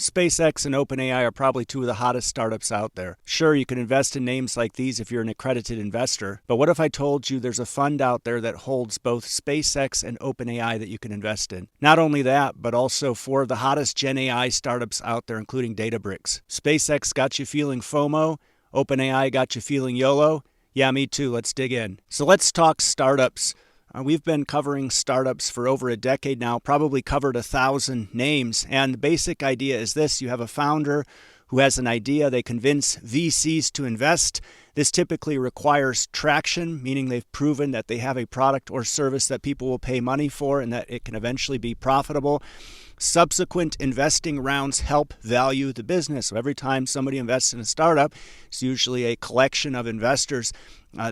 SpaceX and OpenAI are probably two of the hottest startups out there. Sure, you can invest in names like these if you're an accredited investor, but what if I told you there's a fund out there that holds both SpaceX and OpenAI that you can invest in? Not only that, but also four of the hottest Gen AI startups out there, including Databricks. SpaceX got you feeling FOMO. OpenAI got you feeling YOLO. Yeah, me too. Let's dig in. So let's talk startups. We've been covering startups for over a decade now, probably covered 1,000 names. And the basic idea is this. You have a founder who has an idea. They convince VCs to invest. This typically requires traction, meaning they've proven that they have a product or service that people will pay money for and that it can eventually be profitable. Subsequent investing rounds help value the business. So every time somebody invests in a startup, it's usually a collection of investors.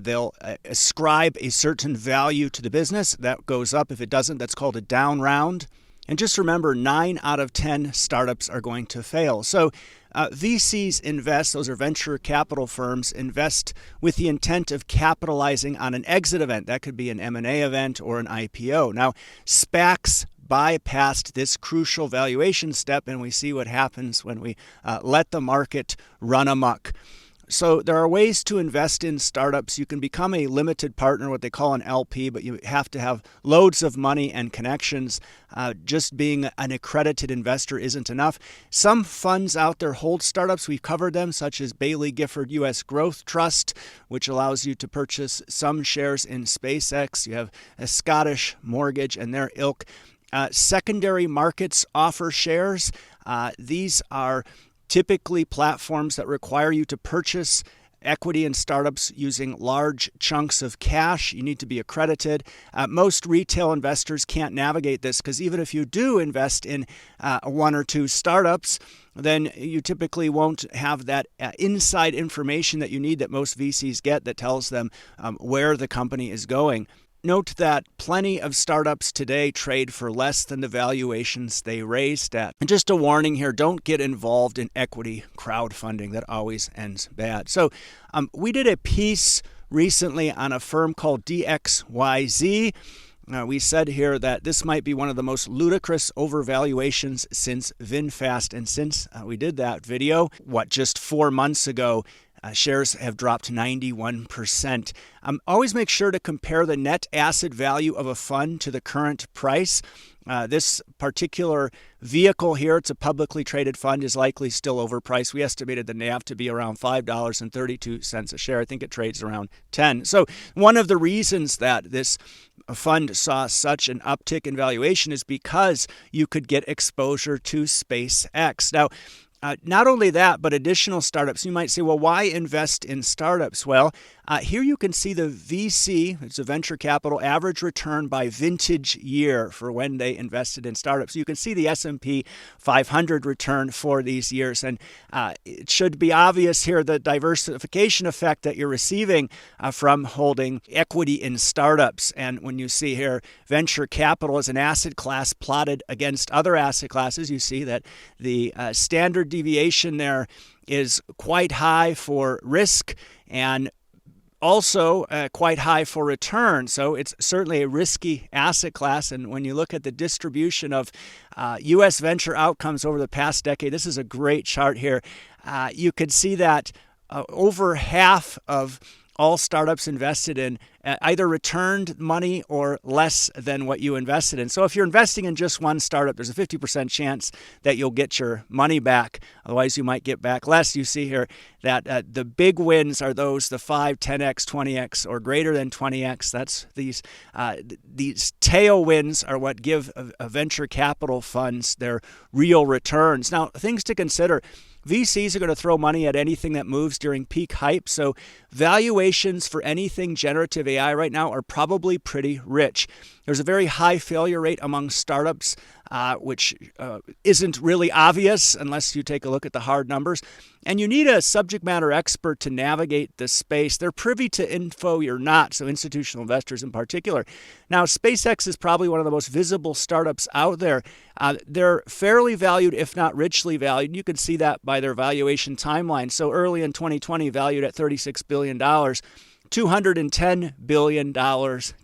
They'll ascribe a certain value to the business. That goes up. If it doesn't, that's called a down round. And just remember, 9 out of 10 startups are going to fail. So VCs invest, those are venture capital firms, invest with the intent of capitalizing on an exit event. That could be an M&A event or an IPO. Now, SPACs bypassed this crucial valuation step, and we see what happens when we let the market run amok. So there are ways to invest in startups. You can become a limited partner, what they call an LP, but you have to have loads of money and connections. Just being an accredited investor isn't enough. Some funds out there hold startups. We've covered them, such as Bailey Gifford U.S. Growth Trust, which allows you to purchase some shares in SpaceX. You have a Scottish Mortgage and their ilk. Secondary markets offer shares. These are typically platforms that require you to purchase equity in startups using large chunks of cash. You need to be accredited. Most retail investors can't navigate this because even if you do invest in one or two startups, then you typically won't have that inside information that you need that most VCs get that tells them where the company is going. Note that plenty of startups today trade for less than the valuations they raised at. And just a warning here, don't get involved in equity crowdfunding. That always ends bad. So we did a piece recently on a firm called DXYZ. We said here that this might be one of the most ludicrous overvaluations since VinFast. And since we did that video, just 4 months ago, shares have dropped 91%. Always make sure to compare the net asset value of a fund to the current price. This particular vehicle here, it's a publicly traded fund, is likely still overpriced. We estimated the NAV to be around $5.32 a share. I think it trades around 10. So one of the reasons that this fund saw such an uptick in valuation is because you could get exposure to SpaceX. Now, not only that, but additional startups. You might say, well, why invest in startups? Well, here you can see the VC, it's a venture capital, average return by vintage year for when they invested in startups. You can see the S&P 500 return for these years. And it should be obvious here the diversification effect that you're receiving from holding equity in startups. And when you see here venture capital as an asset class plotted against other asset classes, you see that the standard deviation there is quite high for risk and also quite high for return. So it's certainly a risky asset class. And when you look at the distribution of U.S. venture outcomes over the past decade, this is a great chart here. You could see that over half of all startups invested in either returned money or less than what you invested in. So if you're investing in just one startup, there's a 50% chance that you'll get your money back. Otherwise, you might get back less. You see here that the big wins are those, the 5, 10x, 20x, or greater than 20x. That's these tailwinds are what give venture capital funds their real returns. Now, things to consider. VCs are going to throw money at anything that moves during peak hype. So valuations for anything generative AI right now are probably pretty rich. There's a very high failure rate among startups, which isn't really obvious unless you take a look at the hard numbers. And you need a subject matter expert to navigate this space. They're privy to info you're not, so institutional investors in particular. Now, SpaceX is probably one of the most visible startups out there. They're fairly valued, if not richly valued. You can see that by their valuation timeline. So early in 2020, valued at $36 billion. $210 billion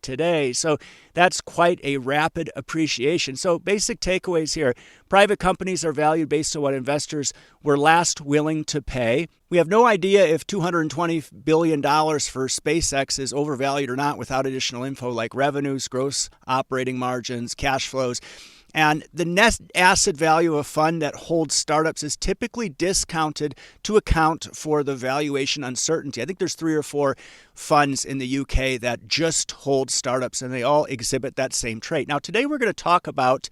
today. So that's quite a rapid appreciation. So basic takeaways here. Private companies are valued based on what investors were last willing to pay. We have no idea if $220 billion for SpaceX is overvalued or not without additional info like revenues, gross operating margins, cash flows. And the net asset value of a fund that holds startups is typically discounted to account for the valuation uncertainty. I think there's 3 or 4 funds in the UK that just hold startups, and they all exhibit that same trait. Now, today we're going to talk about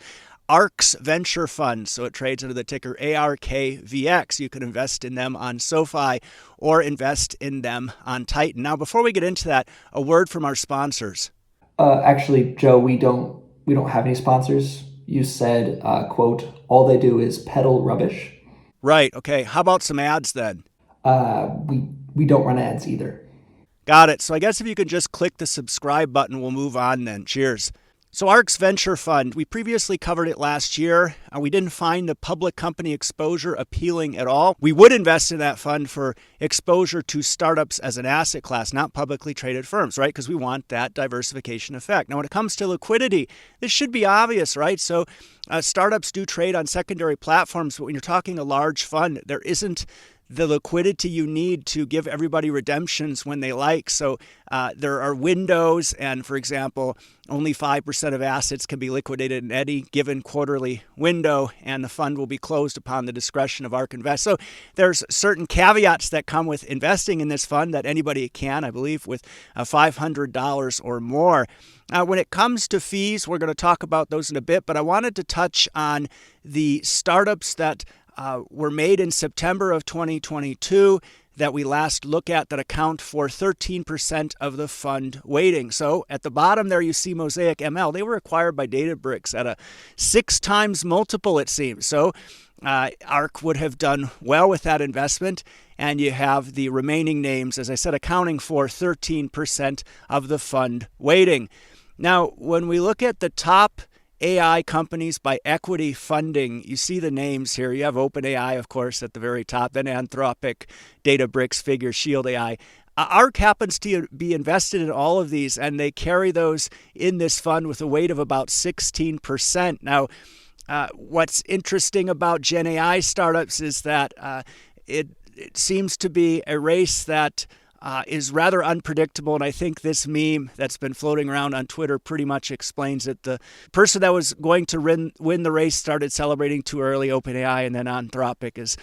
ARK Venture Fund. So it trades under the ticker ARKVX. You can invest in them on SoFi or invest in them on Titan. Now, before we get into that, a word from our sponsors. Actually, Joe, we don't have any sponsors. You said, quote, all they do is peddle rubbish. Right. Okay. How about some ads then? We don't run ads either. Got it. So I guess if you could just click the subscribe button, we'll move on then. Cheers. So ARK Venture Fund, we previously covered it last year. We didn't find the public company exposure appealing at all. We would invest in that fund for exposure to startups as an asset class, not publicly traded firms, right? Because we want that diversification effect. Now, when it comes to liquidity, this should be obvious, right? So startups do trade on secondary platforms, but when you're talking a large fund, there isn't the liquidity you need to give everybody redemptions when they like. So there are windows, and for example, only 5% of assets can be liquidated in any given quarterly window, and the fund will be closed upon the discretion of ARK Invest. So there's certain caveats that come with investing in this fund that anybody can, I believe, with $500 or more. When it comes to fees, we're going to talk about those in a bit, but I wanted to touch on the startups that were made in September of 2022 that we last look at that account for 13% of the fund weighting. So at the bottom there you see Mosaic ML. They were acquired by Databricks at a 6 times multiple, it seems. So ARK would have done well with that investment. And you have the remaining names, as I said, accounting for 13% of the fund weighting. Now, when we look at the top AI companies by equity funding, you see the names here. You have OpenAI, of course, at the very top, then Anthropic, Databricks, Figure, Shield AI. ARK happens to be invested in all of these, and they carry those in this fund with a weight of about 16%. Now, what's interesting about Gen AI startups is that it seems to be a race that is rather unpredictable, and I think this meme that's been floating around on Twitter pretty much explains it. The person that was going to win the race started celebrating too early, OpenAI, and then Anthropic is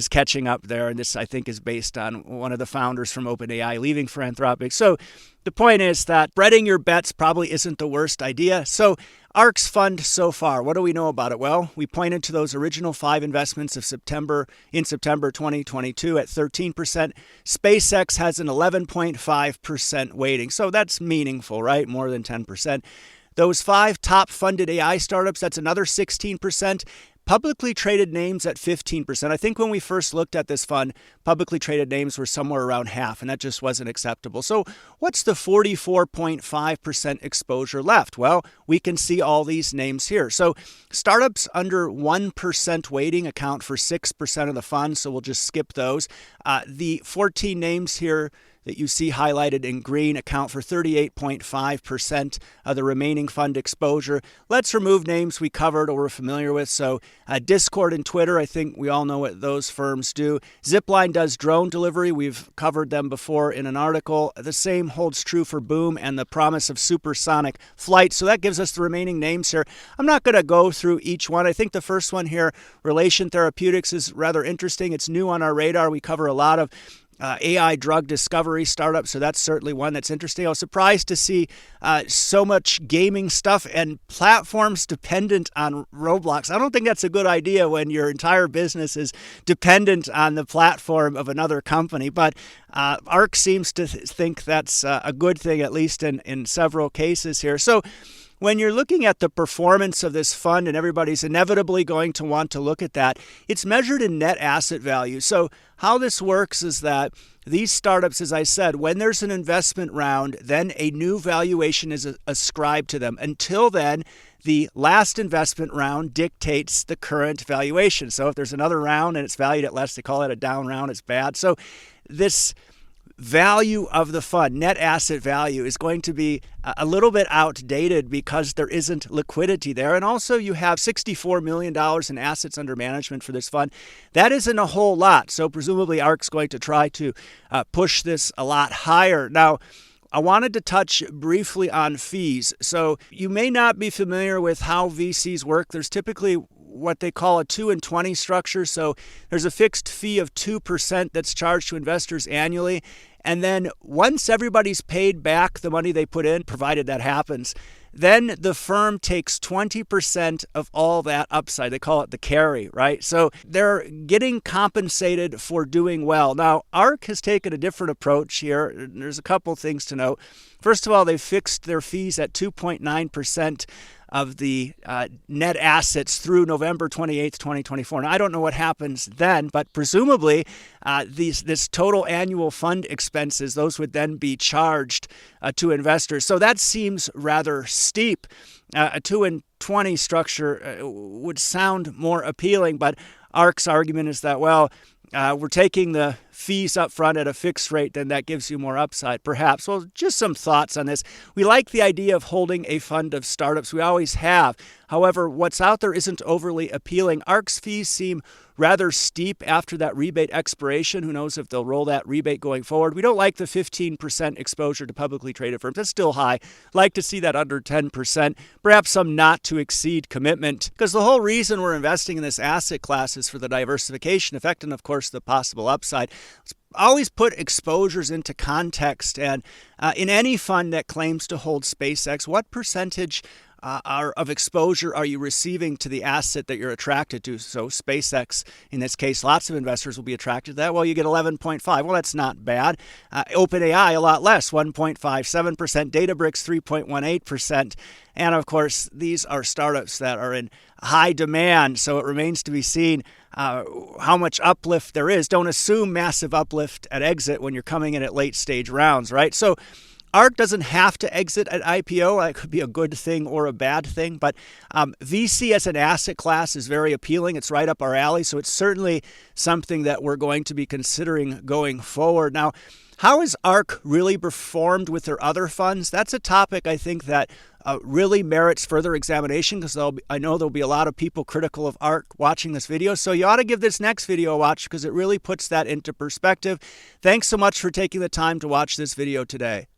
catching up there, and this, I think, is based on one of the founders from OpenAI leaving for Anthropic. So the point is that spreading your bets probably isn't the worst idea. So ARK's fund so far, what do we know about it? Well, we pointed to those original 5 investments of September 2022 at 13%. SpaceX has an 11.5% weighting. So that's meaningful, right? More than 10%. Those 5 top funded AI startups, that's another 16%. Publicly traded names at 15%. I think when we first looked at this fund, publicly traded names were somewhere around half, and that just wasn't acceptable. So what's the 44.5% exposure left? Well, we can see all these names here. So startups under 1% weighting account for 6% of the fund, so we'll just skip those. The 14 names here that you see highlighted in green account for 38.5% of the remaining fund exposure. Let's remove names we covered or we're familiar with. So Discord and Twitter, I think we all know what those firms do. Zipline does drone delivery. We've covered them before in an article. The same holds true for Boom and the promise of supersonic flight. So that gives us the remaining names here. I'm not going to go through each one. I think the first one here, Relation Therapeutics, is rather interesting. It's new on our radar. We cover a lot of AI drug discovery startup, so that's certainly one that's interesting. I was surprised to see so much gaming stuff and platforms dependent on Roblox. I don't think that's a good idea when your entire business is dependent on the platform of another company, but ARK seems to think that's a good thing, at least in several cases here. So when you're looking at the performance of this fund, and everybody's inevitably going to want to look at that, it's measured in net asset value. So how this works is that these startups, as I said, when there's an investment round, then a new valuation is ascribed to them. Until then, the last investment round dictates the current valuation. So if there's another round and it's valued at less, they call it a down round, it's bad. So this value of the fund, net asset value, is going to be a little bit outdated because there isn't liquidity there. And also you have $64 million in assets under management for this fund. That isn't a whole lot. So presumably ARK's going to try to push this a lot higher. Now, I wanted to touch briefly on fees. So you may not be familiar with how VCs work. There's typically what they call a 2 and 20 structure. So there's a fixed fee of 2% that's charged to investors annually. And then once everybody's paid back the money they put in, provided that happens, then the firm takes 20% of all that upside. They call it the carry, right? So they're getting compensated for doing well. Now, ARK has taken a different approach here. There's a couple things to note. First of all, they've fixed their fees at 2.9% of the net assets through November 28th, 2024. Now, I don't know what happens then, but presumably this total annual fund expenses, those would then be charged to investors. So that seems rather steep. A 2 and 20 structure would sound more appealing, but ARK's argument is that, well, we're taking the fees up front at a fixed rate, then that gives you more upside, perhaps. Well, just some thoughts on this. We like the idea of holding a fund of startups. We always have. However, what's out there isn't overly appealing. ARK's fees seem rather steep after that rebate expiration. Who knows if they'll roll that rebate going forward. We don't like the 15% exposure to publicly traded firms. That's still high. Like to see that under 10%. Perhaps some not to exceed commitment, because the whole reason we're investing in this asset class is for the diversification effect and, of course, the possible upside. Let's always put exposures into context. And in any fund that claims to hold SpaceX, what percentage of exposure are you receiving to the asset that you're attracted to? So SpaceX, in this case, lots of investors will be attracted to that. Well, you get 11.5. Well, that's not bad. OpenAI, a lot less, 1.57%. Databricks, 3.18%. And of course, these are startups that are in high demand. So it remains to be seen how much uplift there is. Don't assume massive uplift at exit when you're coming in at late stage rounds, right? So ARK doesn't have to exit at IPO. That could be a good thing or a bad thing. But VC as an asset class is very appealing. It's right up our alley. So it's certainly something that we're going to be considering going forward. Now, how has ARK really performed with their other funds? That's a topic I think that really merits further examination, because I know there'll be a lot of people critical of ARK watching this video. So you ought to give this next video a watch, because it really puts that into perspective. Thanks so much for taking the time to watch this video today.